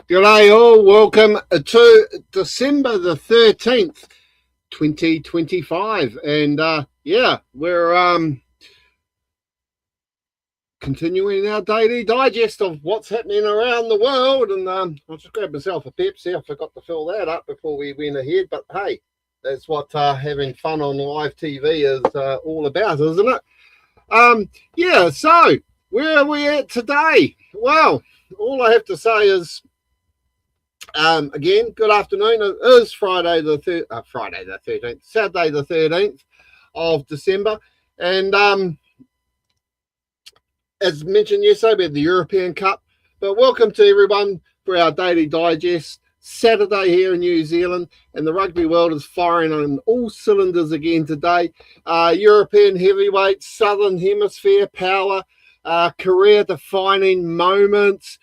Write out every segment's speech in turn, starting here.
G'day all, welcome to December the 13th, 2025. And we're continuing our daily digest of what's happening around the world. And I'll just grab myself a Pepsi. I forgot to fill that up before we went ahead. But hey, that's what having fun on live TV is all about, isn't it? So where are we at today? Well, all I have to say is, again, good afternoon. It is Saturday the 13th of December. And as mentioned yesterday, we had the European Cup. But welcome to everyone for our daily digest. Saturday here in New Zealand, and the rugby world is firing on all cylinders again today. European heavyweight, Southern Hemisphere power, career-defining moments,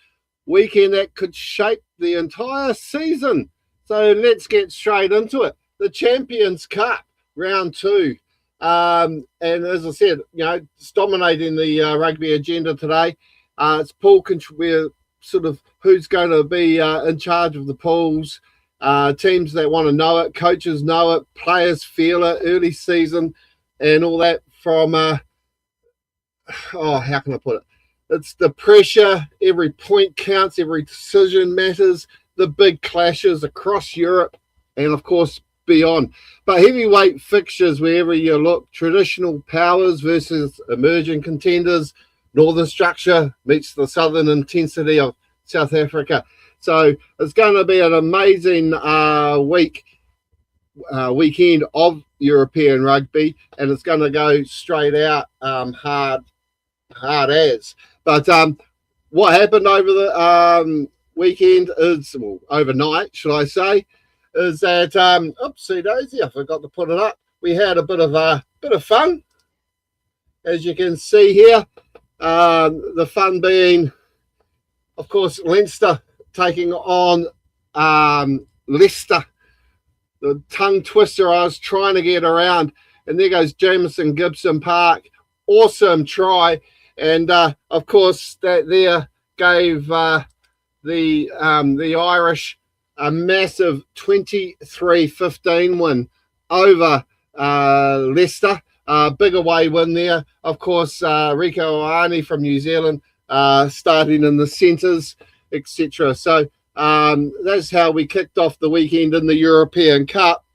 weekend that could shape the entire season. So let's get straight into it. The Champions Cup, round 2. And as I said, it's dominating the rugby agenda today. It's pool control. We're sort of who's going to be in charge of the pools, teams that want to know it, coaches know it, players feel it, early season and all that from, how can I put it? It's the pressure, every point counts, every decision matters, the big clashes across Europe and, of course, beyond. But heavyweight fixtures wherever you look, traditional powers versus emerging contenders, northern structure meets the southern intensity of South Africa. So it's going to be an amazing weekend of European rugby, and it's going to go straight out hard as. But what happened over the weekend is, well, overnight, should I say, is that oopsie daisy, I forgot to put it up. We had a bit of fun, as you can see here. The fun being, of course, Leinster taking on Leicester. The tongue twister I was trying to get around, and there goes Jamison Gibson Park. Awesome try, and of course that there gave the Irish a massive 23-15 win over Leicester. Big away win there. Of course, Rico Ioane from New Zealand starting in the centres, etc. So that's how we kicked off the weekend in the European Cup.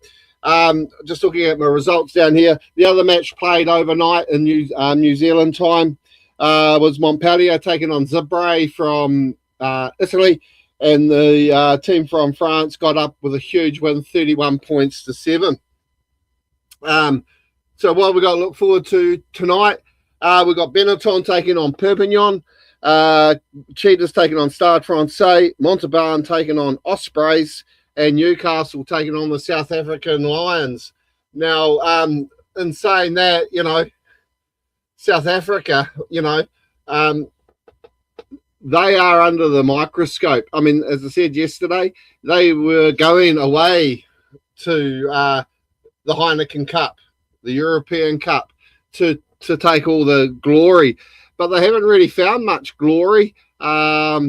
Just looking at my results down here, the other match played overnight in New Zealand time was Montpellier taking on Zebre from Italy, and the team from France got up with a huge win, 31 points to 7. So what we got to look forward to tonight, we've got Benetton taking on Perpignan, Cheetahs taking on Stade Francais, Montauban taking on Ospreys, and Newcastle taking on the South African Lions. Now, in saying that, South Africa, they are under the microscope. I mean, as I said yesterday, they were going away to the Heineken Cup, the European Cup, to take all the glory. But they haven't really found much glory. I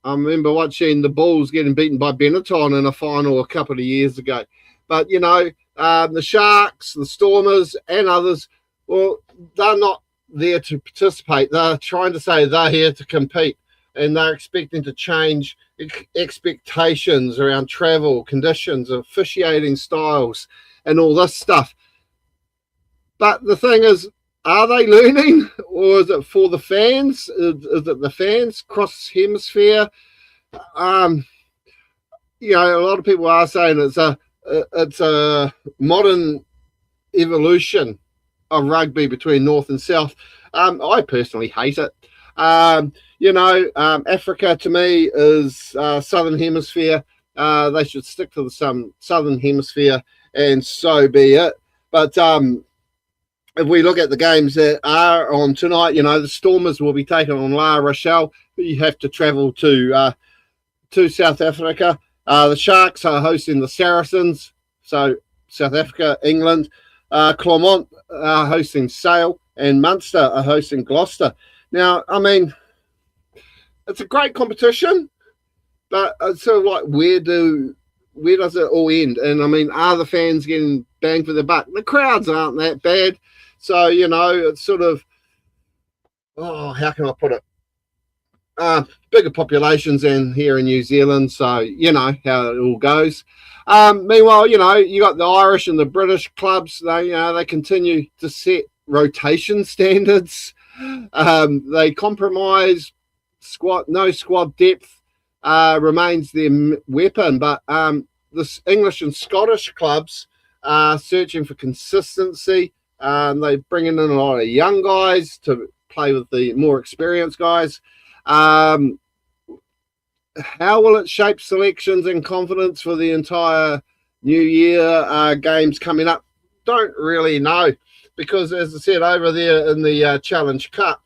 remember watching the Bulls getting beaten by Benetton in a final a couple of years ago. But, the Sharks, the Stormers and others, well, they're not there to participate. They're trying to say they're here to compete, and they're expecting to change expectations around travel, conditions, officiating styles, and all this stuff. But the thing is, are they learning, or is it for the fans? Is it the fans cross hemisphere? A lot of people are saying it's a modern evolution of rugby between North and South. I personally hate it. Africa to me is Southern Hemisphere. They should stick to the Southern Hemisphere, and so be it. But if we look at the games that are on tonight, the Stormers will be taking on La Rochelle. You have to travel to South Africa. The Sharks are hosting the Saracens, so South Africa, England. Clermont are hosting Sale, and Munster are hosting Gloucester. Now, I mean, it's a great competition, But it's sort of like, where does it all end? And I mean, are the fans getting bang for their buck? The crowds aren't that bad. So, it's sort of, how can I put it? Bigger populations than here in New Zealand. So, you know how it all goes. Meanwhile, you got the Irish and the British clubs. They continue to set rotation standards. They compromise no squad depth remains their weapon, but the English and Scottish clubs are searching for consistency. They bring in a lot of young guys to play with the more experienced guys. How will it shape selections and confidence for the entire new year games coming up? Don't really know, because as I said, over there in the Challenge Cup,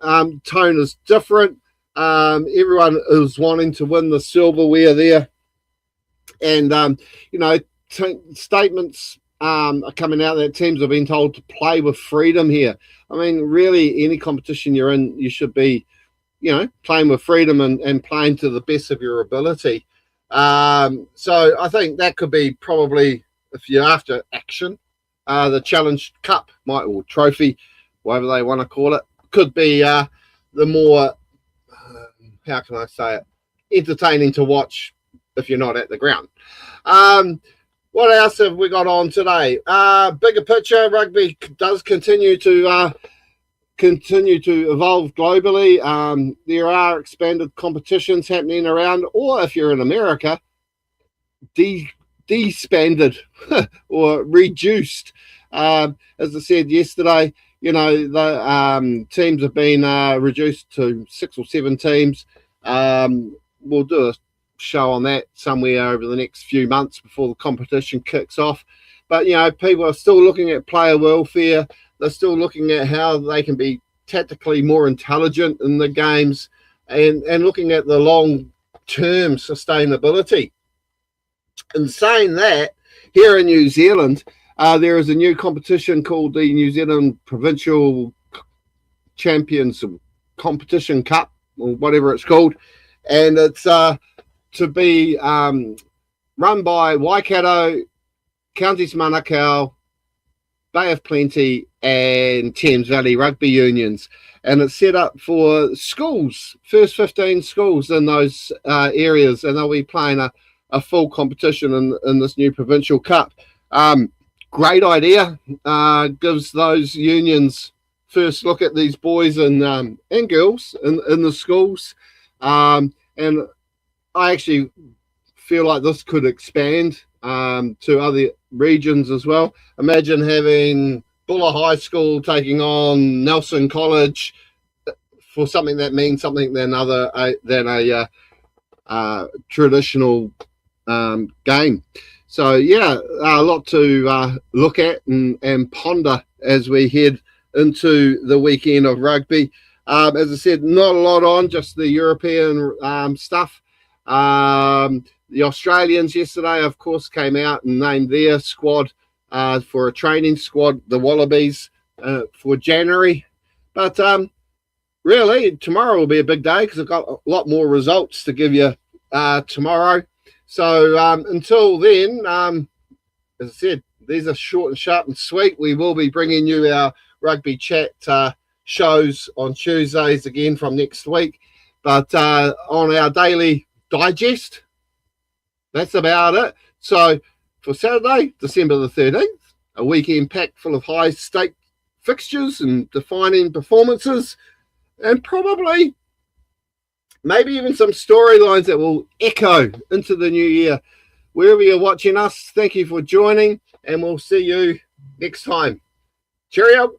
tone is different. Everyone is wanting to win the silverware there, and statements are coming out that teams have been told to play with freedom here. I mean, really, any competition you're in, you should be playing with freedom and playing to the best of your ability. So I think that could be probably, if you're after action, the Challenge Cup or trophy, whatever they want to call it, could be the more, how can I say it, entertaining to watch if you're not at the ground. What else have we got on today? Bigger picture, rugby does continue to evolve globally. There are expanded competitions happening around, or if you're in America, disbanded or reduced. As I said yesterday, the teams have been reduced to 6 or 7 teams. We'll do a show on that somewhere over the next few months before the competition kicks off. But, people are still looking at player welfare. They're still looking at how they can be tactically more intelligent in the games and looking at the long-term sustainability. In saying that, here in New Zealand, there is a new competition called the New Zealand Provincial Champions Competition Cup, or whatever it's called, and it's to be run by Waikato, Counties Manukau, Bay of Plenty, and Thames Valley Rugby Unions. And it's set up for schools, first 15 schools in those areas, and they'll be playing a full competition in this new Provincial Cup. Great idea. Gives those unions first look at these boys and girls in the schools. And I actually feel like this could expand to other regions as well. Imagine having Buller High School taking on Nelson College for something that means something than a traditional game. So yeah, a lot to look at and ponder as we head into the weekend of rugby. As I said, not a lot on, just the European stuff. The Australians yesterday, of course, came out and named their squad for a training squad, the Wallabies, for January. But really, tomorrow will be a big day because I've got a lot more results to give you tomorrow. So until then, as I said, these are short and sharp and sweet. We will be bringing you our rugby chat shows on Tuesdays again from next week. But on our daily digest, that's about it. So for Saturday, December the 13th, a weekend packed full of high-stake fixtures and defining performances, and probably maybe even some storylines that will echo into the new year. Wherever you're watching us, thank you for joining, and we'll see you next time. Cheerio.